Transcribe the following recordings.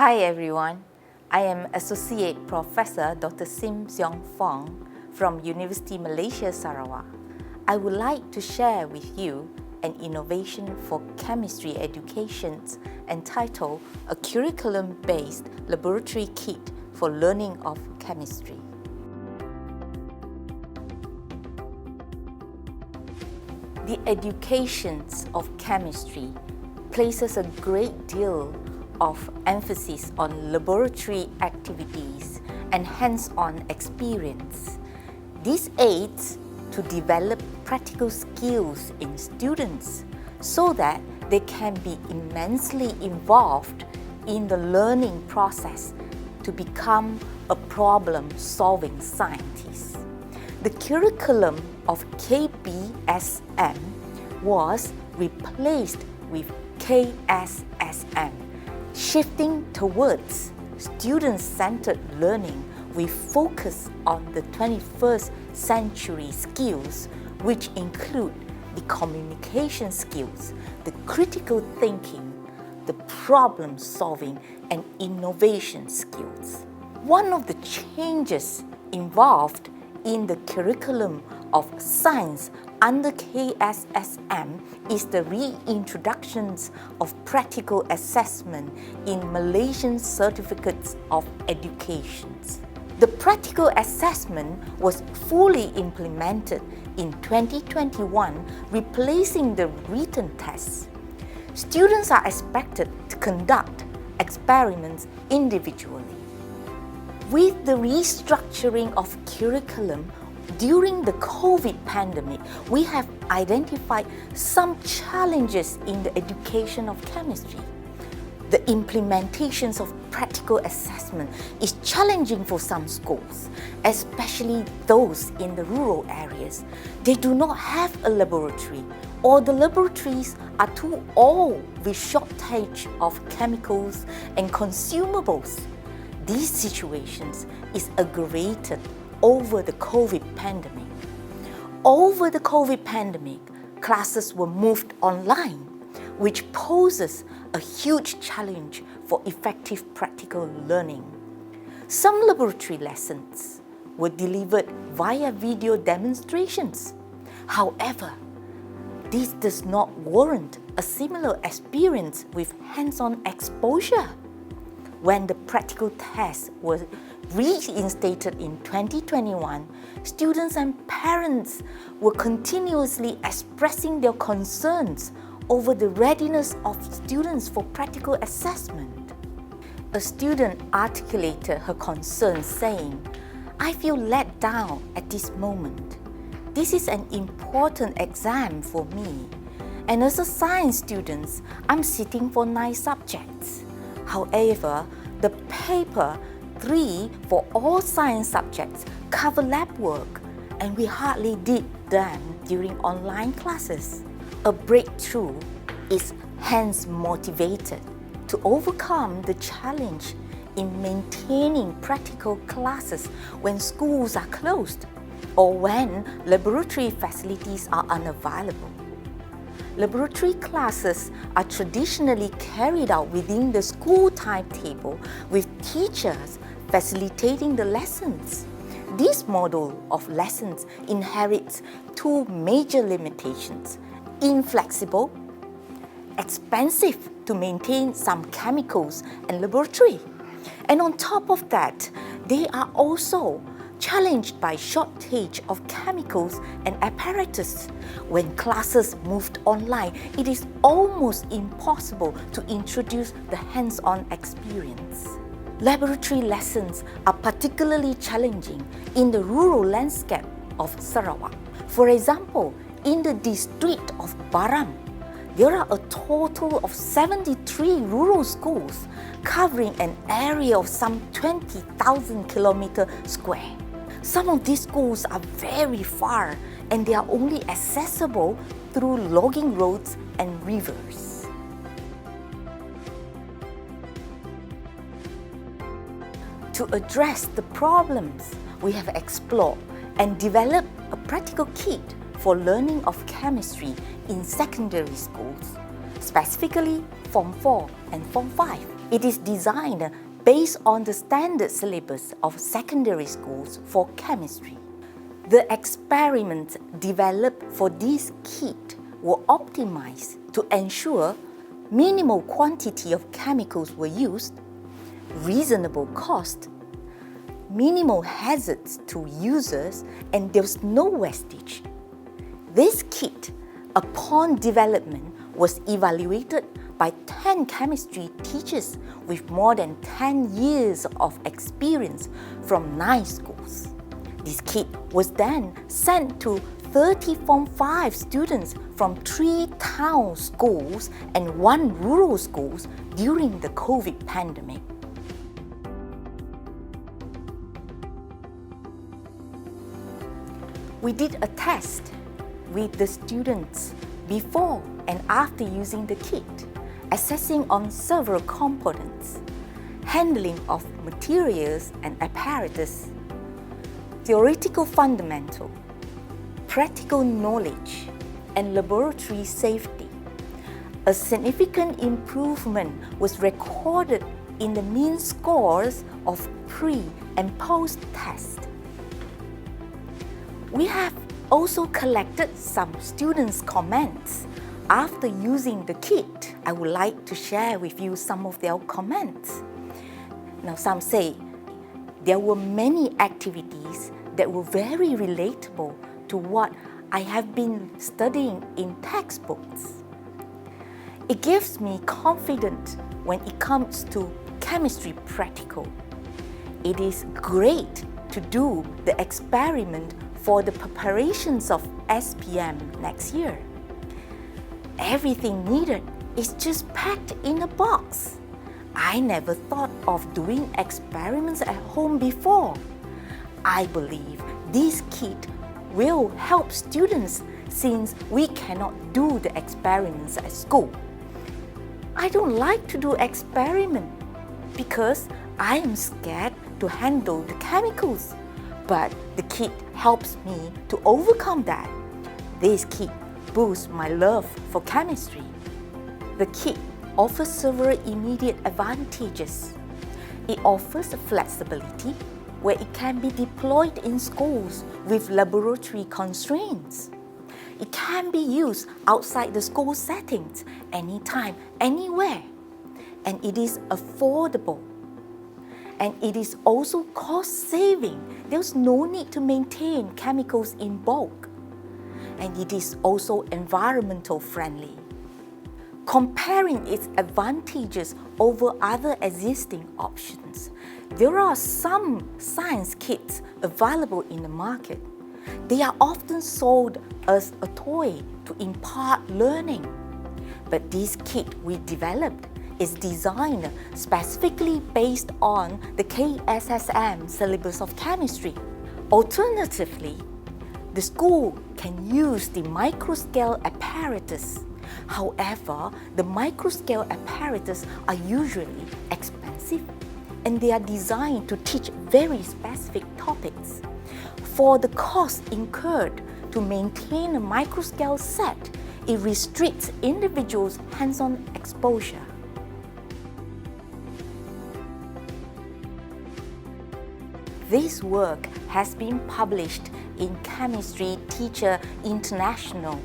Hi everyone, I am Associate Professor Dr. Siong Fong from University Malaysia Sarawak. I would like to share with you an innovation for chemistry education entitled a curriculum-based laboratory kit for learning of chemistry. The education of chemistry places a great deal of emphasis on laboratory activities and hands-on experience. This aids to develop practical skills in students so that they can be immensely involved in the learning process to become a problem-solving scientist. The curriculum of KBSM was replaced with KSSM, shifting towards student-centered learning with focus on the 21st century skills, which include the communication skills, the critical thinking, the problem-solving, and innovation skills. One of the changes involved in the curriculum of science under KSSM is the reintroductions of practical assessment in Malaysian certificates of education. The practical assessment was fully implemented in 2021, replacing the written tests. Students are expected to conduct experiments individually. With the restructuring of curriculum during the COVID pandemic, we have identified some challenges in the education of chemistry. The implementations of practical assessment is challenging for some schools, especially those in the rural areas. They do not have a laboratory, or the laboratories are too old with shortage of chemicals and consumables. These situations is aggravated over the COVID pandemic. Over the COVID pandemic, classes were moved online, which poses a huge challenge for effective practical learning. Some laboratory lessons were delivered via video demonstrations. However, this does not warrant a similar experience with hands-on exposure. When the practical tests were reinstated in 2021, students and parents were continuously expressing their concerns over the readiness of students for practical assessment. A student articulated her concerns saying, "I feel let down at this moment. This is an important exam for me. And as a science student, I'm sitting for 9 subjects. However, the paper 3 for all science subjects cover lab work, and we hardly did them during online classes." A breakthrough is hence motivated to overcome the challenge in maintaining practical classes when schools are closed or when laboratory facilities are unavailable. Laboratory classes are traditionally carried out within the school timetable with teachers facilitating the lessons. This model of lessons inherits 2 major limitations: inflexible, expensive to maintain some chemicals and laboratory. And on top of that, they are also challenged by shortage of chemicals and apparatus. When classes moved online, it is almost impossible to introduce the hands-on experience. Laboratory lessons are particularly challenging in the rural landscape of Sarawak. For example, in the district of Baram, there are a total of 73 rural schools covering an area of some 20,000 kilometers square. Some of these schools are very far and they are only accessible through logging roads and rivers. To address the problems, we have explored and developed a practical kit for learning of chemistry in secondary schools, specifically Form 4 and Form 5. It is designed based on the standard syllabus of secondary schools for chemistry. The experiments developed for this kit were optimized to ensure minimal quantity of chemicals were used, reasonable cost, minimal hazards to users, and there was no wastage. This kit, upon development, was evaluated by 10 chemistry teachers with more than 10 years of experience from 9 schools. This kit was then sent to 30 Form 5 students from 3 town schools and 1 rural schools during the COVID pandemic. We did a test with the students before and after using the kit, assessing on several components, handling of materials and apparatus, theoretical fundamental, practical knowledge, and laboratory safety. A significant improvement was recorded in the mean scores of pre- and post-test. We have also collected some students' comments after using the kit. I would like to share with you some of their comments. Now, some say there were many activities that were very relatable to what I have been studying in textbooks. It gives me confidence when it comes to chemistry practical. It is great to do the experiment for the preparations of SPM next year. Everything needed is just packed in a box. I never thought of doing experiments at home before. I believe this kit will help students since we cannot do the experiments at school. I don't like to do experiments because I am scared to handle the chemicals. But the kit helps me to overcome that. This kit boosts my love for chemistry. The kit offers several immediate advantages. It offers flexibility where it can be deployed in schools with laboratory constraints. It can be used outside the school settings, anytime, anywhere. And it is affordable. And it is also cost-saving. There's no need to maintain chemicals in bulk. And it is also environmental friendly. Comparing its advantages over other existing options, there are some science kits available in the market. They are often sold as a toy to impart learning. But this kit we developed is designed specifically based on the KSSM syllabus of chemistry. Alternatively, the school can use the microscale apparatus. However, the microscale apparatus are usually expensive and they are designed to teach very specific topics. For the cost incurred to maintain a microscale set, it restricts individuals' hands-on exposure. This work has been published in Chemistry Teacher International.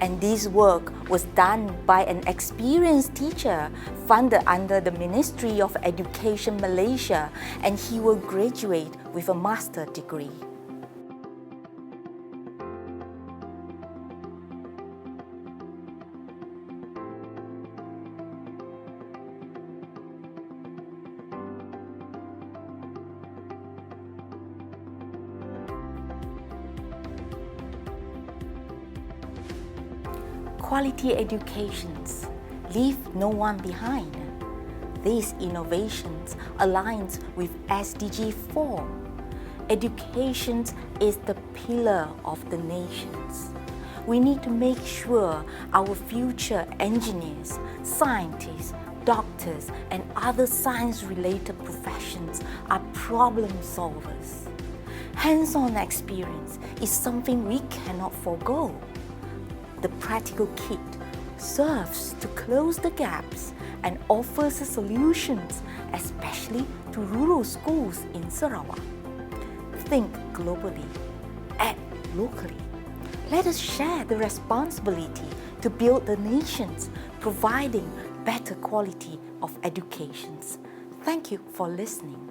And this work was done by an experienced teacher funded under the Ministry of Education Malaysia, and he will graduate with a master's degree. Quality educations leave no one behind. These innovations aligns with SDG 4. Education is the pillar of the nations. We need to make sure our future engineers, scientists, doctors, and other science-related professions are problem solvers. Hands-on experience is something we cannot forego. The practical kit serves to close the gaps and offers solutions, especially to rural schools in Sarawak. Think globally, act locally. Let us share the responsibility to build the nations, providing better quality of educations. Thank you for listening.